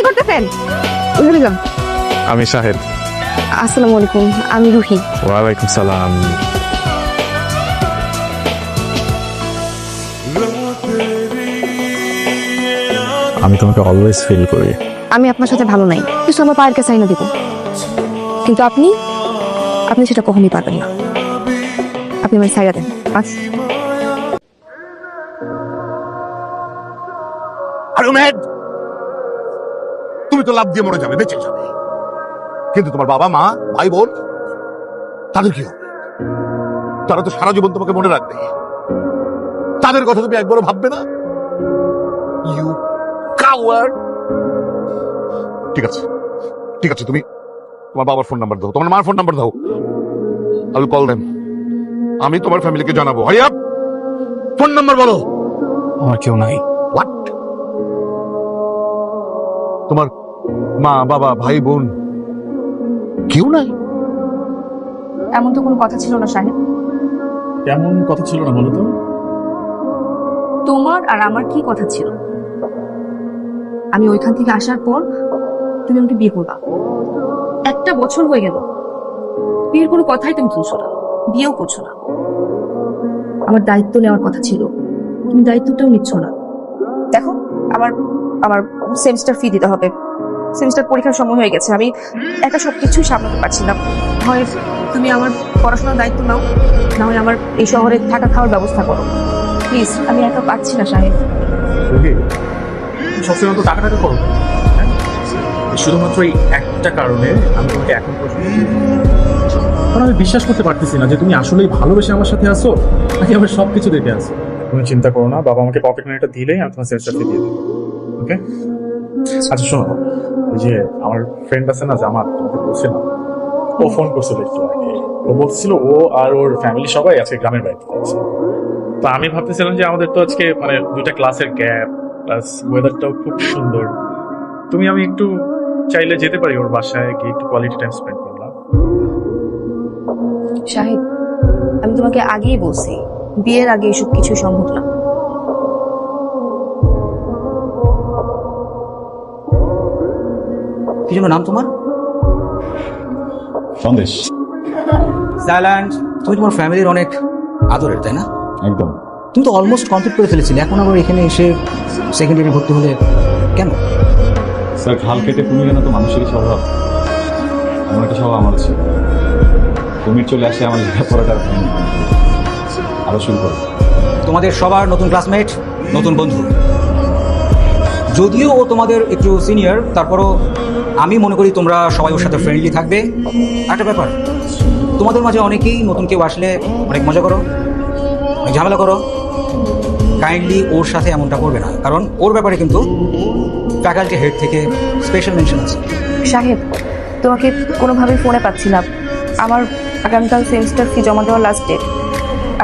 করতেছেন? ওইখানে যান। আমি শাহেদ। আসসালামু আলাইকুম, আমি রুহি। ওয়ালাইকুম সালাম। আমি তোমাকে অলওয়েজ ফিল করি। আমি আপনার সাথে ভালো নাই, কিছু আমার পায়ের কাছে আইনা দিব, কিন্তু আপনি আপনি সেটা কখনই পারবেন না। আপনি আমার ছাইড়া দেন বাস। আরে ম্যাড, তুমি তো লাভ দিয়ে মরে যাবে, বেঁচে যাবে, কিন্তু তোমার বাবা মা ভাই বোন তাদের কি হবে? তারা তো সারা জীবন তোমাকে মনে রাখবে, তাদের কথা তুমি একবারও ভাববে না? You coward. ঠিক আছে ঠিক আছে, তুমি তোমার বাবার ফোন নাম্বার দাও, তোমার মার ফোন নাম্বার দাও, আই উইল কল দেম। আমি তোমার ফ্যামিলিকে জানাবো। হারি আপ, ফোন নাম্বার বলো। আমার কেউ নাই। হোয়াট? তোমার মা বাবা ভাই বোন কেউ নাই? এমন তো কোনো কথা ছিল না সাহেব। কেমন কথা ছিল না বলো তো? তোমার আর আমার কি কথা ছিল? আমি ওইখান থেকে আসার পর তুমি আমাকে বিয়ে করবা। 1 বছর হয়ে গেল, বিয়ের কোনো কথাই তুমি তুলছো না, বিয়েও করছো না। আমার দায়িত্ব নেওয়ার কথা ছিল, তুমি দায়িত্বটাও নিচ্ছ না। দেখো, আমার আমার সেমিস্টার ফি দিতে হবে, সেমিস্টার পরীক্ষার সময় হয়ে গেছে, আমি একা সবকিছু সামলাতে পারছি না। হয় তুমি আমার পড়াশোনার দায়িত্ব নাও, না হয় আমার এই শহরে থাকা খাওয়ার ব্যবস্থা করো প্লিজ। আমি একা পাচ্ছি না সাহেব। সবসময় তো টাকা টাকা করো, হ্যাঁ? শুধুমাত্র এই একটা কারণে আমি তোমাকে এখন পর্যন্ত, কারণ আমি বিশ্বাস করতে পারতেছি না যে তুমি আসলেই ভালোবেসে আমার সাথে আসো নাকি আমার সবকিছু দেখে আসো। তুমি চিন্তা করো না, বাবা আমাকে পকেট মানিটা দিলেই আমি তোমার সেমিস্টার ফি দিয়ে দেবো। ওকে? আচ্ছা শোনো, ওই যে আমার ফ্রেন্ড আছে না জামাত, তোমাকে বলছিলাম, ও ফোন করছিল একটু আগে। ও বলছিল ও আর ওর ফ্যামিলি সবাই আজকে গ্রামের বাড়িতে যাচ্ছে। তো আমি ভাবতেছিলাম যে আমাদের তো আজকে মানে 2টা ক্লাসের গ্যাপ, প্লাস ওয়েদারটাও খুব সুন্দর, তুমি আমি একটু চাইলে যেতে পারি ওর বাসায় গিয়ে একটু কোয়ালিটি টাইম স্পেন্ড করলাম। সাহেব, আমি তোমাকে আগেই বলছি, বিয়ের আগে এসব কিছু সম্ভব না। কি যেন নাম তোমার? সন্দেশ। সাইল্যান্ড। তুমি তোমার ফ্যামিলির অনেক আদরের, তাই না? একদম। তুমি তো অলমোস্ট কমপ্লিট করে ফেলেছিলে, এখন আবার এখানে এসে সেকেন্ড ইয়ারে ভর্তি হলে কেন? স্যার, খাল কেটে কুমির আনা তো মানুষেরই স্বভাব। এমন একটা স্বভাব আমার ছিল। কুমির চলে আসে আমার লেখাপড়াটা হয়নি, আরো শুরু করো। তোমাদের সবার নতুন ক্লাসমেট, নতুন বন্ধু। যদিও ও তোমাদের একটু সিনিয়র, তারপরও আমি মনে করি তোমরা সবাই ওর সাথে ফ্রেন্ডলি থাকবে। একটা ব্যাপার, তোমাদের মাঝে অনেকেই নতুন কেউ আসলে অনেক মজা করো, অনেক ঝামেলা করো। কাইন্ডলি ওর সাথে এমনটা করবে না, কারণ ওর ব্যাপারে কিন্তু ফ্যাকাল্টি হেড থেকে স্পেশাল মেনশন আছে। সাহেব, তোমাকে কোনোভাবেই ফোনে পাচ্ছি না। আমার আগামীকাল সেমিস্টার ফি জমা দেওয়ার লাস্ট ডেট।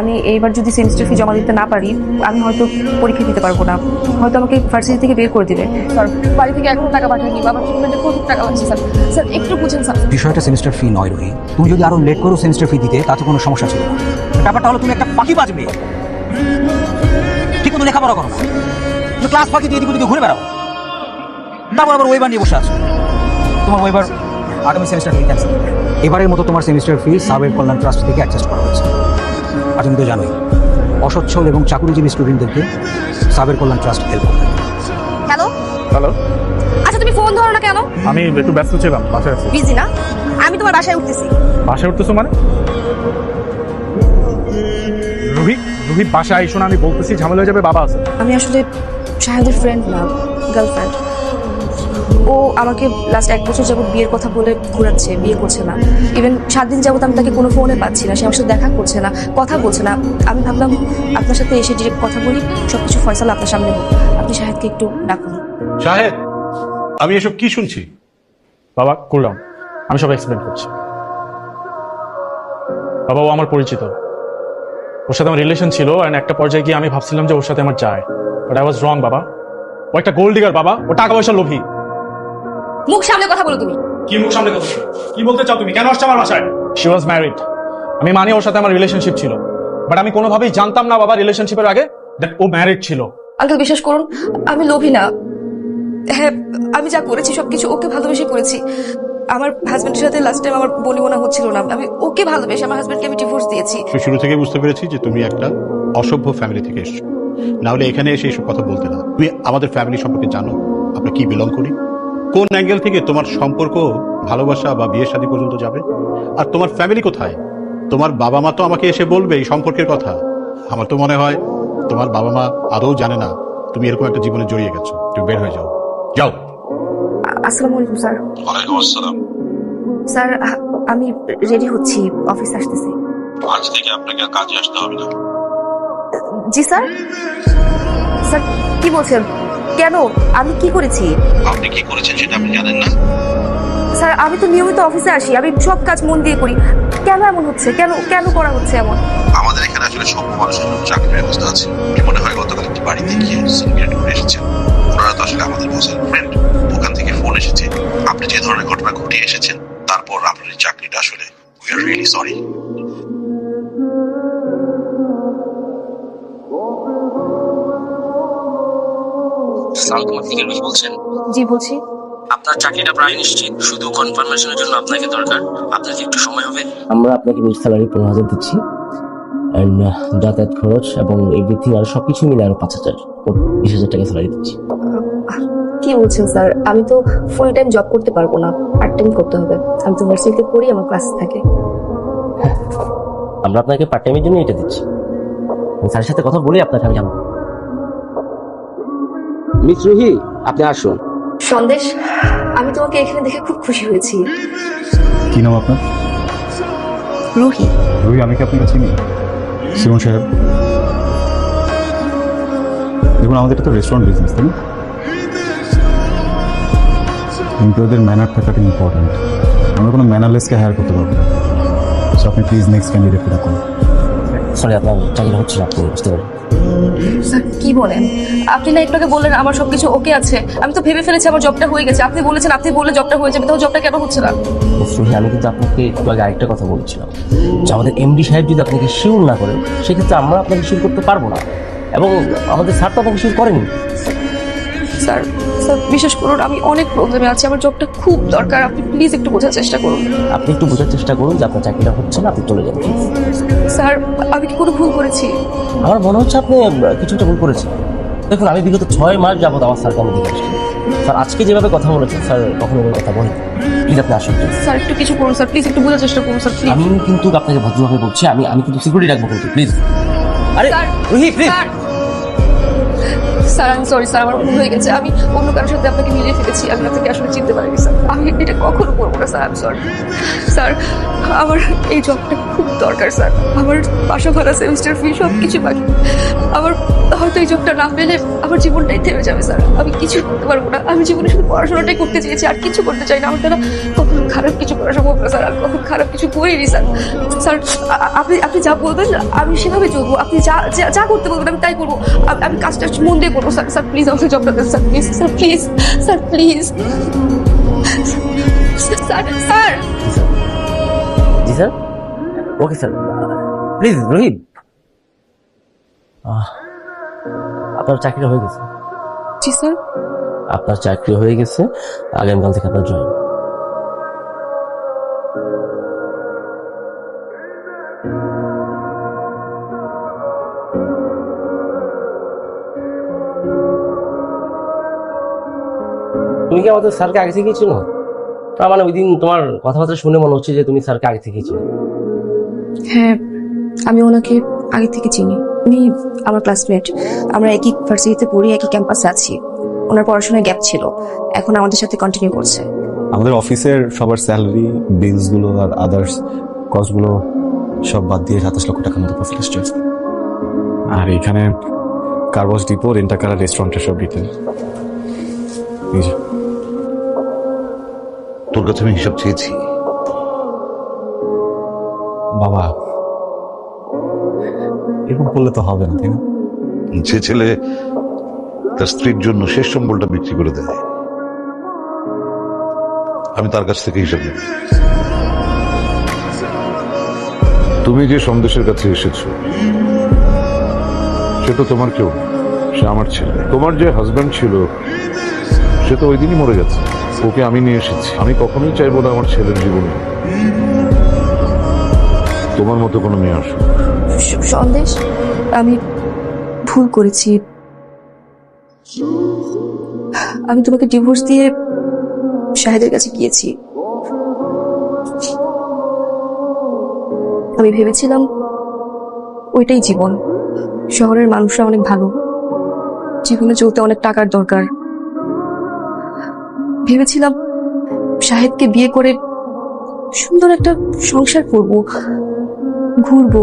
আমি এইবার যদি সেমিস্টার ফি জমা দিতে না পারি, আমি হয়তো পরীক্ষা দিতে পারবো না, হয়তো আমাকে ভার্সিটি থেকে বের করে দিবে। স্যার, বাড়ি থেকে এখনো টাকা পাঠায়নি, বাবার ট্রিটমেন্টে প্রচুর টাকা লাগছে স্যার। স্যার একটু বুঝেন স্যার। বিষয়টা সেমিস্টার ফি নয় রোহি, তুমি যদি আরো লেট করো সেমিস্টার ফি দিতে তাতে কোনো সমস্যা ছিল না। ব্যাপারটা হলো তুমি একটা ফাঁকি বাজবে, ঠিক মতো লেখাপড়া করো না, তুমি ক্লাস ফাঁকি দিয়ে দিকে ঘুরে বেড়াও, তারপর আবার ওয়েবার নিয়ে বসে আছো। তোমার ওয়েবার আগামী সেমিস্টার ফি ক্যান্সেল। এবারের মতো তোমার সেমিস্টার ফি সাবের কল্যাণ ট্রাস্ট থেকে অ্যাডজাস্ট করা হয়েছে। আর তুমি তো জানোই অসচ্ছল এবং চাকুরিজীবী স্টুডেন্টদেরকে সাবের কল্যাণ ট্রাস্ট হেল্প করে। হ্যালো হ্যালো, আচ্ছা, তুমি ফোন ধরো না কেন? আমি একটু ব্যস্ত ছিলাম, বাসায় আছি। বিজি না? আমি তোমার বাসায় উঠতেছি। বাসায় উঠতেছো মানে? রুহি, রুহি বাসায় আইসো না, আমি বলতেছি ঝামেলা হয়ে যাবে, বাবা আছে। আমি আসলে শাহেদের ফ্রেন্ড না, গার্লফ্রেন্ড। ও আমাকে লাস্ট 1 বছর যাবত বিয়ের কথা বলে ঘোরাচ্ছে, বিয়ে করছে না। ইভেন 7 দিন যাবত আমি তাকে কোনো ফোনে পাচ্ছি না, সে আমার সাথে দেখা করছে না, কথা বলছে না। আমি ভাবলাম আপনার সাথে এসে ডিরেক্ট কথা বলি, সবকিছু ফয়সালা আপনার সামনে হোক। আপনি শাহেদকে একটু ডাকুন। শাহেদ, আমি এসব কি শুনছি? বাবা করলাম, আমি সব এক্সপ্লেন করছি। বাবা, ও আমার পরিচিত, ওর সাথে আমার রিলেশন ছিল, এন্ড একটা পর্যায়ে গিয়ে আমি ভাবছিলাম যে ওর সাথে আমার যায়, বাট আই ওয়াজ রং বাবা। ও একটা গোল্ড ডিগার বাবা, ও টাকা পয়সা লোভী। মুখ সামনে কথা বলো তুমি। কি মুখ সামনে কথা? কি বলতে চাও তুমি? কেন আসছো আমার বাসায়? She was married. আমি মানি ওর সাথে আমার রিলেশনশিপ ছিল, বাট আমি কোনোভাবেই জানতাম না বাবা রিলেশনশিপের আগে দ্যাট ও ম্যারিড ছিল। আঙ্কেল বিশ্বাস করুন, আমি লোভী না। হ্যাঁ, আমি যা করেছি সবকিছু ওকে ভালোবেসে করেছি। আমার হাজবেন্ডের সাথে লাস্ট টাইম আমার বনিবনা হচ্ছিল না, আমি ওকে ভালোবেসে আমার হাজবেন্ডকে আমি ডিভোর্স দিয়েছি। আমি শুরু থেকে বুঝতে পেরেছি যে তুমি একটা অসভ্য ফ্যামিলি থেকে এসছো, না হলে এখানে এসে এসব কথা বলতে না। তুমি আমাদের ফ্যামিলি সম্পর্কে জানো, আমরা কি বিলং করি, কোন অ্যাঙ্গেল থেকে তোমার সম্পর্ক ভালোবাসা বা বিয়ে শাদী পর্যন্ত যাবে। আর তোমার ফ্যামিলি কোথায়? তোমার বাবা মা তো আমাকে এসে বলবে এই সম্পর্কের কথা। আমার তো মনে হয় তোমার বাবা মা আদৌ জানে না তুমি এরকম একটা জীবনে জড়িয়ে গেছো। তুমি বের হয়ে যাও, যাও। আসসালামু আলাইকুম স্যার। ওয়ালাইকুম আসসালাম। স্যার আমি রেডি হচ্ছি, অফিস আসতেছি। আজ থেকে আপনাকে আর কাজে আসতে হবে না। জি স্যার। স্যার কি বলছেন? কেন? আমি কি করেছি? আপনি কি করেছেন সেটা আপনি জানেন না? স্যার আমি তো নিয়মিত অফিসে আসি, আমি সব কাজ মন দিয়ে করি। কেন এমন হচ্ছে? কেন কেন করা হচ্ছে এমন? আমাদের এখানে আসলে সভ্য মানুষের জন্য চাকরির ব্যবস্থা আছে। কি মনে হয় গতকাল একটি বাড়িতে গিয়ে সিনিয়র করে এসেছেন? ওনারা তো আসলে আমাদের বসের ফ্রেন্ড। ওখান থেকে ফোন এসেছে আপনি যে ধরনের ঘটনা ঘটিয়ে এসেছেন, তারপর আপনার এই চাকরিটা আসলে উই আর রিয়েলি সরি। সালাম কুমার থেকে রুহি বলছেন। জি বলছি। আপনার চাকরিটা প্রায় নিশ্চিত, শুধু কনফার্মেশনের জন্য আপনাকে দরকার। আপনার কি একটু সময় হবে? আমরা আপনাকে বেশ স্যালারি 15,000 দিচ্ছি, অ্যান্ড যাতায়াত খরচ এবং এভরিথিং আর সবকিছু মিলে আরো 5,000, 20,000 টাকা স্যালারি দিচ্ছি। কি বলছেন স্যার? আমি তো ফুল টাইম জব করতে পারবো না, পার্ট টাইম করতে হবে। আমি তো ভার্সিটিতে পড়ি, আমার ক্লাস থাকে। আমরা আপনাকে পার্ট টাইমের জন্য এটা দিচ্ছি। স্যারের সাথে কথা বলে আপনাকে আমি জানাবো। মিস রুহি, আপনি আসুন। সন্দেশ, আমি তোমাকে এখানে দেখে খুব খুশি হয়েছি। কি নাম আপনার? রুহি। রুহি, আমি কি আপনাকে চিনি? সিমন সাহেব, দেখুন আমাদের এটা তো রেস্টুরেন্ট বিজনেস, তাই না? এমপ্লয়ীদের ম্যানার থাকাটা ইম্পর্টেন্ট। আমরা কোনো ম্যানারলেসকে হায়ার করতে পারবো না। সো আপনি প্লিজ নেক্সট ক্যান্ডিডেটকে রাখুন। সরি, আপনার চাকরিটা হচ্ছে না, আপনি বুঝতে পারেন। স্যার কি বলেন? আপনি না একটু আগে বললেন আমার সবকিছু ওকে আছে, আমি তো ভেবে ফেলেছি আমার জবটা হয়ে গেছে। আপনি বলেছেন, আপনি বললে জবটা হয়ে যাবে, তাহলে জবটা কেন হচ্ছে না? রুহি, আমি কিন্তু আপনাকে একটু আগে আরেকটা কথা বলেছিলাম যে আমাদের এমডি সাহেব যদি আপনাকে শিওর না করেন, সেক্ষেত্রে আমরা আপনাকে শিওর করতে পারবো না, এবং আমাদের স্যার তো আপনাকে শিওর করেনি। স্যার স্যার বিশ্বাস করুন, আমি অনেক প্রবলেমে আছি, আমার জবটা খুব দরকার। আপনি প্লিজ একটু বোঝার চেষ্টা করুন। আপনি একটু বোঝার চেষ্টা করুন যে আপনার চাকরিটা হচ্ছে না, আপনি চলে যান প্লিজ। স্যার আমি কি কোনো ভুল করেছি? আমার মনে হচ্ছে আপনি কিছু একটা ভুল করেছেন। দেখুন, আমি বিগত 6 মাস যাবত আমার স্যারকে আমি দেখে আসছি। স্যার আজকে যেভাবে কথা বলেছেন, স্যার কখনো কোনো কথা বলেন। প্লিজ আপনি আসুন প্লিজ। স্যার একটু কিছু করুন স্যার, প্লিজ একটু বোঝার চেষ্টা করুন স্যার, প্লিজ। আমি কিন্তু আপনাকে ভদ্রভাবে বলছি, আমি কিন্তু সিকিউরিটি রাখবো কিন্তু, প্লিজ। আরে sir, Ruhi please. Sir sir আমি সরি স্যার, আমার ভুল হয়ে গেছে। আমি অন্য কারোর সাথে আপনাকে মিলিয়ে ফেলেছি, আমি আপনাকে আসলে চিনতে পারিনি স্যার। আমি এটা কখনো করবো না স্যার, আমি সরি স্যার। আমার এই জবটা খুব দরকার স্যার। আমার বাসা ভাড়া, সেমিস্টার ফি সব কিছু বাকি। আমার হয়তো এই জবটা না পেলে আমার জীবনটাই থেমে যাবে স্যার। আমি কিছু করতে পারবো না। আমি জীবনে শুধু পড়াশোনাটাই করতে চেয়েছি, আর কিছু করতে চাই না। আমার দ্বারা কখনো খারাপ কিছু করা সম্ভব না স্যার, আর কখনো খারাপ কিছু করিনি স্যার। স্যার আপনি যা বলবেন আমি সেভাবে চলবো। আপনি যা যা করতে বলবেন আমি তাই করবো। আমি কাজটা মন দিয়ে করবো স্যার। স্যার প্লিজ আমাকে জবটা দেন sir, please sir, please sir, please sir. Sir জি sir, okay sir, please Rohit, আপনার চাকরি হয়ে গেছে। জি স্যার। আপনার চাকরি হয়ে গেছে, আগামীকাল থেকে আপনার জয়েন। তুমি কি আমাদের স্যারকে আগে থেকেই চিনো? তার মানে ওই দিন তোমার কথাবার্তা শুনে মনে হচ্ছে যে তুমি স্যারকে আগে থেকেই চিনো। হ্যাঁ, আমি ওনাকে আগে থেকে চিনি। উনি আমার ক্লাসমেট, আমরা একই ভার্সিটিতে পড়ি, একই ক্যাম্পাসে আছি। ওনার পড়াশোনায় গ্যাপ ছিল, এখন আমাদের সাথে কন্টিনিউ করছে। আমাদের অফিসের সবার স্যালারি, বিলসগুলো আর আদার্স কস্টগুলো সব বাদ দিয়ে 27 লক্ষ টাকার মতো প্রফিট আসছে। আর এখানে কারওয়াশ ডিপো, রেন্টাকার আর রেস্টুরেন্টের সব ডিটেল। তোর কাছে আমি হিসাব চেয়েছি। বাবা, এরকম করলে তো হবে না, তাই না? যে ছেলে তার স্ত্রীর জন্য শেষ সম্বলটা বিক্রি করে দেয়, আমি তার কাছ থেকে হিসাব নেব। তুমি যে সন্দেশের কাছে এসেছো, সে তো তোমার কেউ না, সে আমার ছেলে। তোমার যে হাজবেন্ড ছিল সে তো ওই দিনই মরে গেছে। ওকে আমি নিয়ে এসেছি। আমি কখনোই চাইবো না আমার ছেলের জীবনে তোমার মতো কোনো মেয়ে আসুক। সন্দেশ, আমি ভুল করেছি। আমি তোমাকে ডিভোর্স দিয়ে শাহেদের কাছে গিয়েছি। আমি ভেবেছিলাম ওইটাই জীবন। শহরের মানুষরা অনেক ভালো, জীবনে চলতে অনেক টাকার দরকার। ভেবেছিলাম শাহেদকে বিয়ে করে সুন্দর একটা সংসার করব, ঘুরবো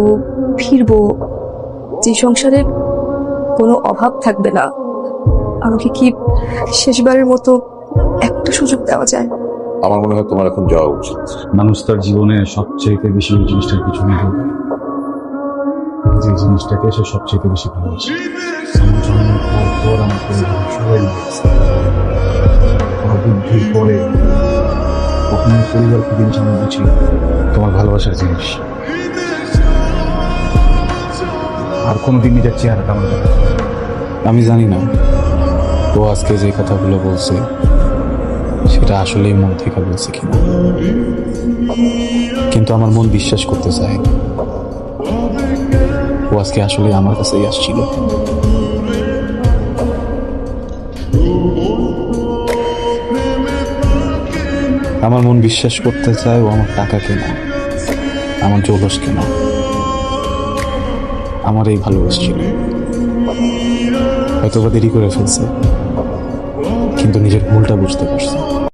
ফিরবো, যে সংসারে কোনো অভাব থাকবে না। আমাকে কি শেষবারের মতো একটা সুযোগ দেওয়া যায়? আমার মনে হয় তোমার এখন যাওয়া উচিত। মানুষ তার জীবনে সবচেয়ে বেশি ওই জিনিসটার পিছনে দৌড়ায়, যে জিনিসটাকে সে সবচেয়ে বেশি ভালোবাসে। আমার জন্মের পর আমার পরিবারের সবাই মারা গেছে। আমার বুদ্ধির পরে কখনো পরিবারকে জিনিস আমি বুঝি তোমার ভালোবাসার জিনিস। আর কোনোদিন নিজের চেহারাটা আমার দেখা। আমি জানি না ও আজকে যে কথাগুলো বলছে সেটা আসলেই মন থেকে বলছে কিনা, কিন্তু আমার মন বিশ্বাস করতে চায় ও আজকে আসলে আমার কাছেই আসছিল। আমার মন বিশ্বাস করতে চায় ও আমার টাকা কেনা, আমার জৌলস কেনা, আমার এই ভালোবাসছিল। হয়তো বা দেরি করে ফেলছে, কিন্তু নিজের ভুলটা বুঝতে পারছে।